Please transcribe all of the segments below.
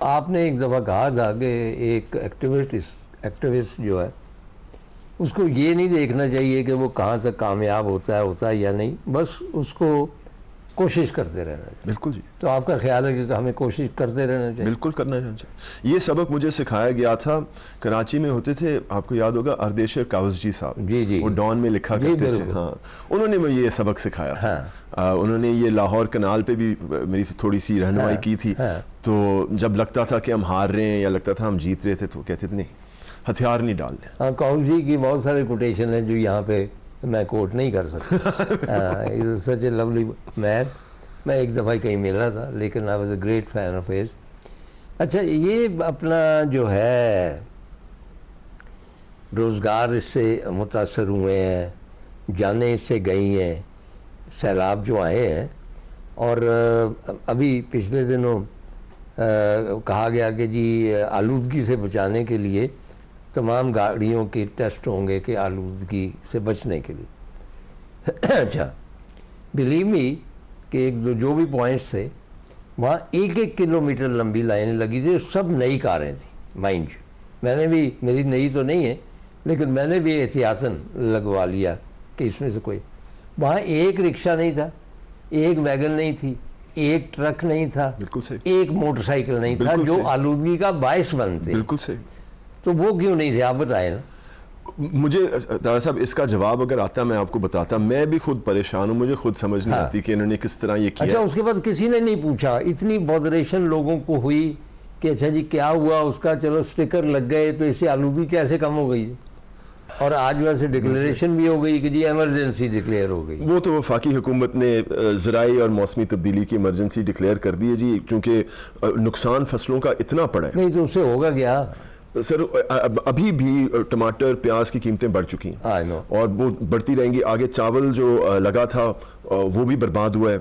آپ نے ایک دفعہ کہا تھا کہ ایک ایکٹیوسٹ جو ہے اس کو یہ نہیں دیکھنا چاہیے کہ وہ کہاں تک کامیاب ہوتا ہے یا نہیں، بس اس کو کوشش کرتے رہنا چاہیے. بالکل جی. تو آپ کا خیال ہے کہ ہمیں کوشش کرتے رہنا چاہیے؟ بالکل کرنا چاہیے. یہ سبق مجھے سکھایا گیا تھا، کراچی میں ہوتے تھے، آپ کو یاد ہوگا اردیشر کاوزجی صاحب، جی وہ ڈان میں لکھا کرتے تھے. ہاں، انہوں نے مجھے یہ سبق سکھایا تھا. انہوں نے یہ لاہور کنال پہ بھی میری تھوڑی سی رہنمائی کی تھی. تو جب لگتا تھا کہ ہم ہار رہے ہیں یا لگتا تھا ہم جیت رہے تھے تو کہتے تھے نہیں، ہتھیار نہیں ڈالنے. ہاں، کاوزجی کی بہت سارے کوٹیشن ہیں جو یہاں پہ میں کوٹ نہیں کر سکتا. سچ اے لولی مین. میں ایک دفعہ کہیں مل رہا تھا، لیکن I was a great fan of his. اچھا، یہ اپنا جو ہے روزگار اس سے متاثر ہوئے ہیں، جانیں اس سے گئی ہیں، سیلاب جو آئے ہیں، اور ابھی پچھلے دنوں کہا گیا کہ جی آلودگی سے بچانے کے لیے تمام گاڑیوں کے ٹیسٹ ہوں گے کہ آلودگی سے بچنے کے لیے. اچھا، بلیو می کہ ایک جو بھی پوائنٹس تھے وہاں 1 کلومیٹر لمبی لائنیں لگی تھی، سب نئی کاریں تھیں. مائنڈ یو، میں نے بھی، میری نئی تو نہیں ہے لیکن میں نے بھی احتیاطاً لگوا لیا کہ اس میں سے کوئی. وہاں ایک رکشہ نہیں تھا، ایک ویگن نہیں تھی، ایک ٹرک نہیں تھا، بالکل صحیح، ایک موٹر سائیکل نہیں تھا جو آلودگی کا باعث بنتے. بالکل صحیح. تو وہ کیوں نہیں تھے آپ بتائیں نا. مجھے دادا صاحب اس کا جواب اگر آتا میں آپ کو بتاتا. میں بھی خود پریشان ہوں، مجھے خود سمجھ نہیں آتی کہ انہوں نے کس طرح یہ کیا. اچھا، اس کے بعد کسی نے نہیں پوچھا؟ اتنی بودریشن لوگوں کو ہوئی کہ اچھا جی کیا ہوا اس کا، چلو سٹیکر لگ گئے تو اس سے آلودگی کیسے کم ہو گئی. اور آج ویسے ڈکلیریشن بھی ہو گئی کہ جی ایمرجنسی ڈکلیئر ہو گئی. وہ تو وفاقی حکومت نے زرعی اور موسمی تبدیلی کی ایمرجنسی ڈکلیئر کر دی ہے جی، چونکہ نقصان فصلوں کا اتنا پڑا ہے. نہیں تو اس سے ہوگا کیا سر؟ ابھی بھی ٹماٹر پیاز کی قیمتیں بڑھ چکی ہیں اور وہ بڑھتی رہیں گی آگے. چاول جو لگا تھا وہ بھی برباد ہوا ہے.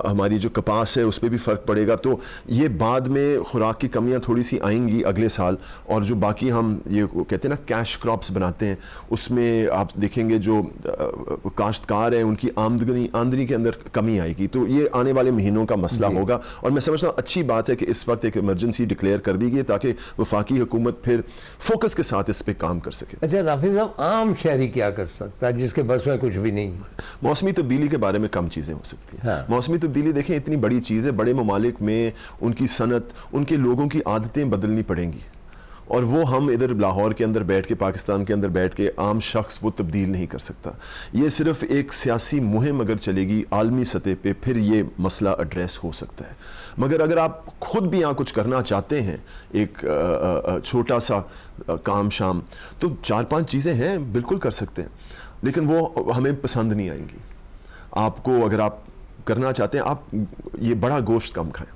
ہماری جو کپاس ہے اس پہ بھی فرق پڑے گا. تو یہ بعد میں خوراک کی کمیاں تھوڑی سی آئیں گی اگلے سال. اور جو باقی ہم یہ کہتے ہیں نا کیش کراپس بناتے ہیں، اس میں آپ دیکھیں گے جو کاشتکار ہیں ان کی آمدنی کے اندر کمی آئے گی. تو یہ آنے والے مہینوں کا مسئلہ ہوگا. اور میں سمجھتا ہوں اچھی بات ہے کہ اس وقت ایک ایمرجنسی ڈکلیئر کر دی گئی تاکہ وفاقی حکومت پھر فوکس کے ساتھ اس پہ کام کر سکے. اچھا رافی صاحب، عام شہری کیا کر سکتا ہے جس کے بس میں کچھ بھی نہیں؟ موسمی تبدیلی کے بارے میں کم چیزیں ہو سکتی ہیں. موسمی تبدیلی دیکھیں اتنی بڑی چیز ہے، بڑے ممالک میں ان کی صنعت، ان کے لوگوں کی عادتیں بدلنی پڑیں گی، اور وہ ہم ادھر لاہور کے اندر بیٹھ کے، پاکستان کے اندر بیٹھ کے عام شخص وہ تبدیل نہیں کر سکتا. یہ صرف ایک سیاسی مہم اگر چلے گی عالمی سطح پہ پھر یہ مسئلہ ایڈریس ہو سکتا ہے. مگر اگر آپ خود بھی یہاں کچھ کرنا چاہتے ہیں، ایک چھوٹا سا کام شام، تو 4-5 چیزیں ہیں بالکل کر سکتے ہیں، لیکن وہ ہمیں پسند نہیں آئیں گی. آپ کو اگر آپ کرنا چاہتے ہیں، آپ یہ بڑا گوشت کم کھائیں.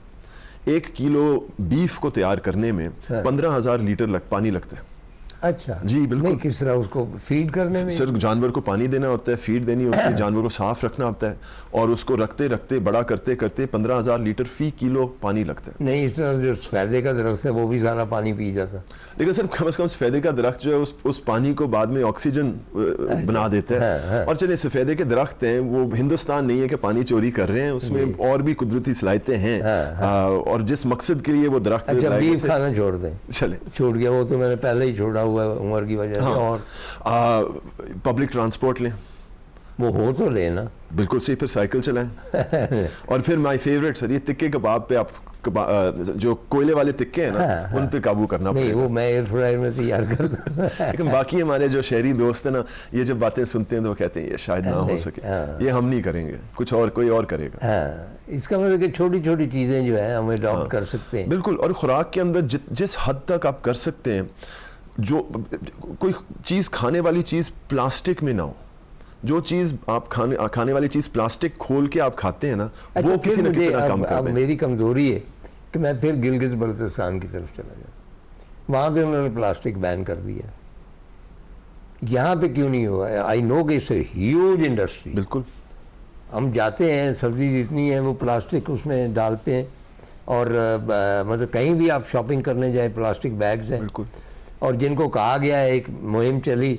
1 کلو بیف کو تیار کرنے میں 15,000 لیٹر پانی لگتا ہے. اچھا جی بالکل. نہیں، کس طرح اس کو فیڈ کرنے میں؟ صرف جانور کو پانی دینا ہوتا ہے، فیڈ دینی ہوتی ہے، جانور کو صاف رکھنا ہوتا ہے، اور اس کو رکھتے رکھتے بڑا کرتے کرتے 15,000 لیٹر فی کلو پانی لگتا ہے. نہیں، اس طرح جو سفیدے کا درخت ہے وہ بھی سارا پانی پی جاتا. لیکن صرف کم از کم سفیدے کا درخت جو ہے اس پانی کو بعد میں آکسیجن بنا دیتا ہے. اور چلے سفیدے کے درخت ہیں، وہ ہندوستان نہیں ہے کہ پانی چوری کر رہے ہیں، اس میں اور بھی قدرتی صلاحیتیں ہیں، اور جس مقصد کے لیے وہ درخت. اچھا، بیف کھانا چھوڑ دیں. چلے چھوٹ گیا وہ تو میں نے پہلے ہی چھوڑا ہوا ہے عمر کی وجہ سے. اور پبلک ٹرانسپورٹ لیں، وہ ہو تو لینا. بالکل صحیح. پھر سائیکل چلائیں. اور پھر مائی فیوریٹ سر، یہ تکے کباب پہ آپ جو کوئلے والے تکے ہیں نا ان پہ قابو کرنا پڑے گا. نہیں، وہ میں ایئر فرائر میں تیار کرتا ہوں. لیکن باقی ہمارے جو شہری دوست ہیں نا، یہ جب باتیں سنتے ہیں تو وہ کہتے ہیں یہ شاید نہ ہو سکے، یہ ہم نہیں کریں گے، کچھ اور کوئی اور کرے گا. اس کا مطلب کہ چھوٹی چھوٹی چیزیں جو ہیں ہم اڈاپٹ کر سکتے ہیں. بالکل. اور خوراک کے اندر جس حد تک آپ کر سکتے ہیں، جو کوئی چیز کھانے والی چیز پلاسٹک میں نہ ہو. جو چیز آپ کھانے والی چیز پلاسٹک کھول کے آپ کھاتے ہیں نا، وہ کسی نہ کسی طرح کم کر دیں. میری کمزوری ہے کہ میں پھر گلگت بلتستان کی طرف چلا جاؤں. وہاں پہ انہوں نے پلاسٹک بین کر دیا. یہاں پہ کیوں نہیں ہوا؟ آئی نو کہ اٹس اے ہیوج انڈسٹری. بالکل. ہم جاتے ہیں، سبزی جتنی ہے وہ پلاسٹک اس میں ڈالتے ہیں، اور مطلب کہیں بھی آپ شاپنگ کرنے جائیں پلاسٹک بیگز ہیں. بالکل. اور جن کو کہا گیا ہے، ایک مہم چلی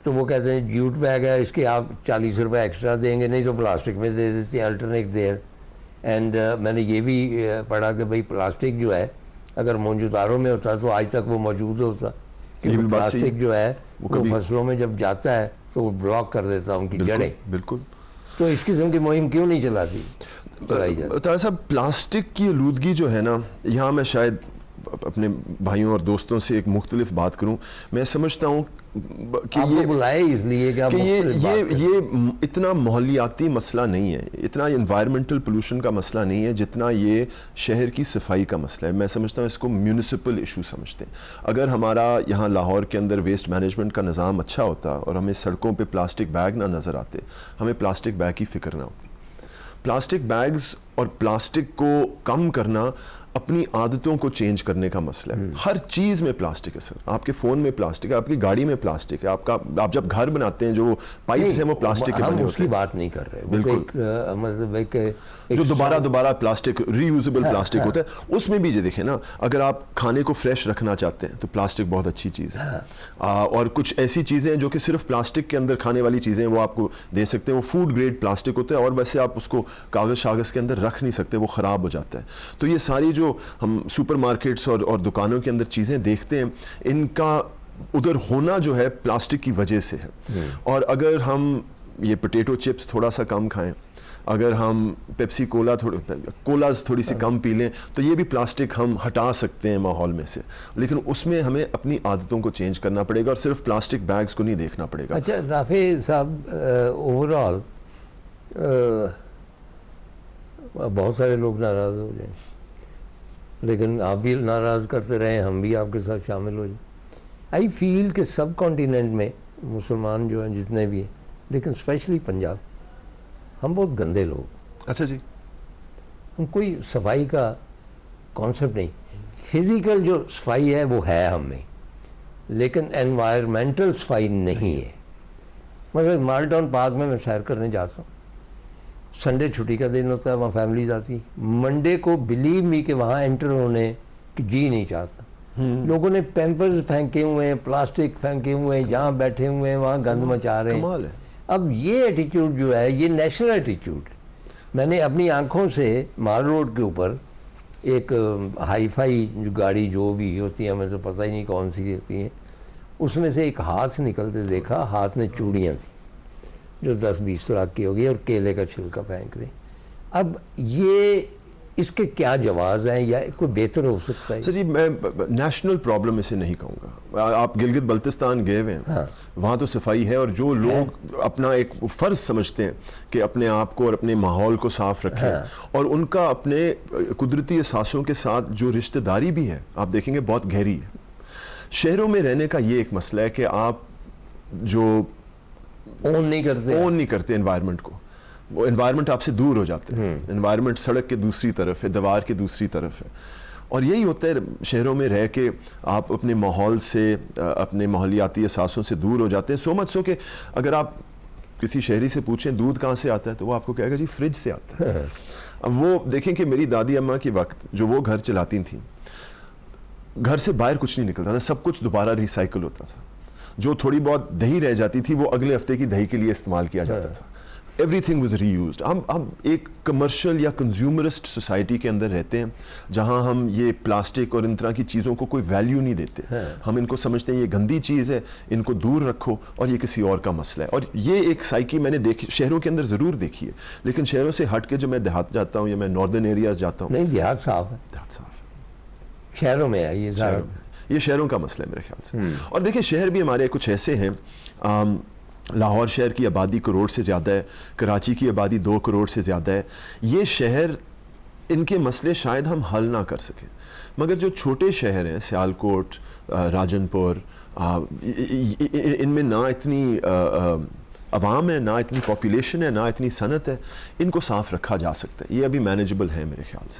تو وہ کہتے ہیں جوٹ بیگ ہے، اس کے آپ 40 روپے ایکسٹرا دیں گے، نہیں تو پلاسٹک میں دے دیتے ہیں، الٹرنیٹ دیر. اینڈ میں نے یہ بھی پڑھا کہ بھئی پلاسٹک جو ہے اگر موجوداروں میں ہوتا تو آج تک وہ موجود ہوتا، کیونکہ پلاسٹک جو ہے وہ فصلوں میں جب جاتا ہے تو وہ بلاک کر دیتا ان کی جڑیں. بالکل. تو اس قسم کی مہم کیوں نہیں چلاتی؟ طاہر صاحب پلاسٹک کی آلودگی جو ہے نا، یہاں میں شاید اپنے بھائیوں اور دوستوں سے ایک مختلف بات کروں. میں سمجھتا ہوں کہ یہ بلائے اس لیے کہ یہ اتنا ماحولیاتی مسئلہ نہیں ہے، اتنا انوائرمنٹل پولوشن کا مسئلہ نہیں ہے جتنا یہ شہر کی صفائی کا مسئلہ ہے. میں سمجھتا ہوں اس کو میونسپل ایشو سمجھتے ہیں. اگر ہمارا یہاں لاہور کے اندر ویسٹ مینجمنٹ کا نظام اچھا ہوتا اور ہمیں سڑکوں پہ پلاسٹک بیگ نہ نظر آتے، ہمیں پلاسٹک بیگ کی فکر نہ ہوتی. پلاسٹک بیگز اور پلاسٹک کو کم کرنا اپنی عادتوں کو چینج کرنے کا مسئلہ ہے. ہر چیز میں پلاسٹک ہے سر. آپ کے فون میں پلاسٹک ہے، آپ کی گاڑی میں پلاسٹک ہے، آپ جب گھر بناتے ہیں جو پائپس ہیں وہ پلاسٹک کے بنے ہوتے ہیں. ہم اس کی بات نہیں کر رہے. بالکل. مطلب جو دوبارہ پلاسٹک ری یوزیبل پلاسٹک ہوتا ہے، اس میں بھی جو دیکھیں نا، اگر آپ کھانے کو فریش رکھنا چاہتے ہیں تو پلاسٹک بہت اچھی چیز ہے. اور کچھ ایسی چیزیں جو کہ صرف پلاسٹک کے اندر کھانے والی چیزیں وہ آپ کو دے سکتے ہیں، وہ فوڈ گریڈ پلاسٹک ہوتا ہے اور ویسے آپ اس کو کاغذ کے اندر رکھ نہیں سکتے، وہ خراب ہو جاتا ہے. تو یہ ساری جو ہم سپر مارکیٹس اور دکانوں کے اندر چیزیں دیکھتے ہیں، ان کا ادھر ہونا جو ہے پلاسٹک کی وجہ سے ہے. اور اگر ہم یہ پوٹیٹو چپس تھوڑا سا کم کھائیں، اگر ہم پیپسی کولاز تھوڑی سی کم پی لیں، تو یہ بھی پلاسٹک ہم ہٹا سکتے ہیں ماحول میں سے. لیکن اس میں ہمیں اپنی عادتوں کو چینج کرنا پڑے گا اور صرف پلاسٹک بیگز کو نہیں دیکھنا پڑے گا. اچھا رافع صاحب، اوور آل بہت سارے لوگ ناراض ہو جائیں، لیکن آپ بھی ناراض کرتے رہیں، ہم بھی آپ کے ساتھ شامل ہو جائیں. آئی فیل کہ سب کانٹیننٹ میں مسلمان جو ہیں جتنے بھی ہیں، لیکن اسپیشلی پنجاب، ہم بہت گندے لوگ. اچھا جی. ہم کوئی صفائی کا کانسیپٹ نہیں. فزیکل جو صفائی ہے وہ ہے ہم میں، لیکن انوائرمنٹل صفائی نہیں ہے. مطلب مال ٹاؤن پارک میں سیر کرنے جاتا ہوں، سنڈے چھٹی کا دن ہوتا ہے، وہاں فیملیز آتی. منڈے کو بلیو می کہ وہاں انٹر ہونے کی جی نہیں چاہتا. لوگوں نے پیمپرز پھینکے ہوئے ہیں، پلاسٹک پھینکے ہوئے ہیں، جہاں بیٹھے ہوئے ہیں وہاں گند مچا رہے ہیں. اب یہ ایٹیچیوڈ جو ہے یہ نیشنل ایٹیچیوڈ. میں نے اپنی آنکھوں سے مال روڈ کے اوپر ایک ہائی فائی گاڑی جو بھی ہوتی ہے، ہمیں تو پتہ ہی نہیں کون سی ہوتی ہیں، اس میں سے ایک ہاتھ نکلتے دیکھا. ہاتھ میں چوڑیاں تھیں جو 10-20 سوراخ کی ہوگی اور کیلے کا چھلکا پھینک رہے. اب یہ اس کے کیا جواز ہیں یا کوئی بہتر ہو سکتا ہے؟ سر جی، میں نیشنل پرابلم اسے نہیں کہوں گا. آپ گلگت بلتستان گئے ہوئے ہیں، وہاں تو صفائی ہے، اور جو لوگ اپنا ایک فرض سمجھتے ہیں کہ اپنے آپ کو اور اپنے ماحول کو صاف رکھیں، اور ان کا اپنے قدرتی اثاثوں کے ساتھ جو رشتہ داری بھی ہے، آپ دیکھیں گے بہت گہری ہے. شہروں میں رہنے کا یہ ایک مسئلہ ہے کہ آپ جو اون نہیں کرتے انوائرمنٹ کو، وہ انوائرمنٹ آپ سے دور ہو جاتے ہیں. انوائرمنٹ سڑک کے دوسری طرف ہے، دیوار کے دوسری طرف ہے. اور یہی ہوتا ہے شہروں میں رہ کے آپ اپنے ماحول سے، اپنے ماحولیاتی اثاثوں سے دور ہو جاتے ہیں. سو مچ سو کہ اگر آپ کسی شہری سے پوچھیں دودھ کہاں سے آتا ہے تو وہ آپ کو کہے گا جی فریج سے آتا ہے. اب وہ دیکھیں کہ میری دادی اماں کے وقت جو وہ گھر چلاتی تھیں، گھر سے باہر کچھ نہیں نکلتا تھا، سب کچھ دوبارہ ریسائیکل ہوتا تھا. جو تھوڑی بہت دہی رہ جاتی تھی وہ اگلے ہفتے کی دہی کے لیے استعمال کیا جاتا تھا. Everything was reused. ہم ایک کمرشل یا کنزیومرسٹ سوسائٹی کے اندر رہتے ہیں جہاں ہم یہ پلاسٹک اور ان طرح کی چیزوں کو کوئی ویلیو نہیں دیتے. ہم ان کو سمجھتے ہیں یہ گندی چیز ہے، ان کو دور رکھو، اور یہ کسی اور کا مسئلہ ہے. اور یہ ایک سائیکی میں نے دیکھی شہروں کے اندر ضرور دیکھی ہے، لیکن شہروں سے ہٹ کے جب میں دیہات جاتا ہوں یا میں ناردرن ایریاز جاتا ہوں، نہیں دیہات صاف ہے، دیہات صاف ہے. شہروں میں ہے یہ شہروں کا مسئلہ ہے میرے خیال سے. اور دیکھیں شہر بھی ہمارے کچھ ایسے ہیں، لاہور شہر کی آبادی کروڑ سے زیادہ ہے، کراچی کی آبادی 2 کروڑ سے زیادہ ہے. یہ شہر، ان کے مسئلے شاید ہم حل نہ کر سکیں، مگر جو چھوٹے شہر ہیں، سیالکوٹ، راجن پور، ان میں نہ اتنی عوام ہے، نہ اتنی پاپولیشن ہے، نہ اتنی صنعت ہے، ان کو صاف رکھا جا سکتا ہے. یہ ابھی مینیجبل ہے میرے خیال سے.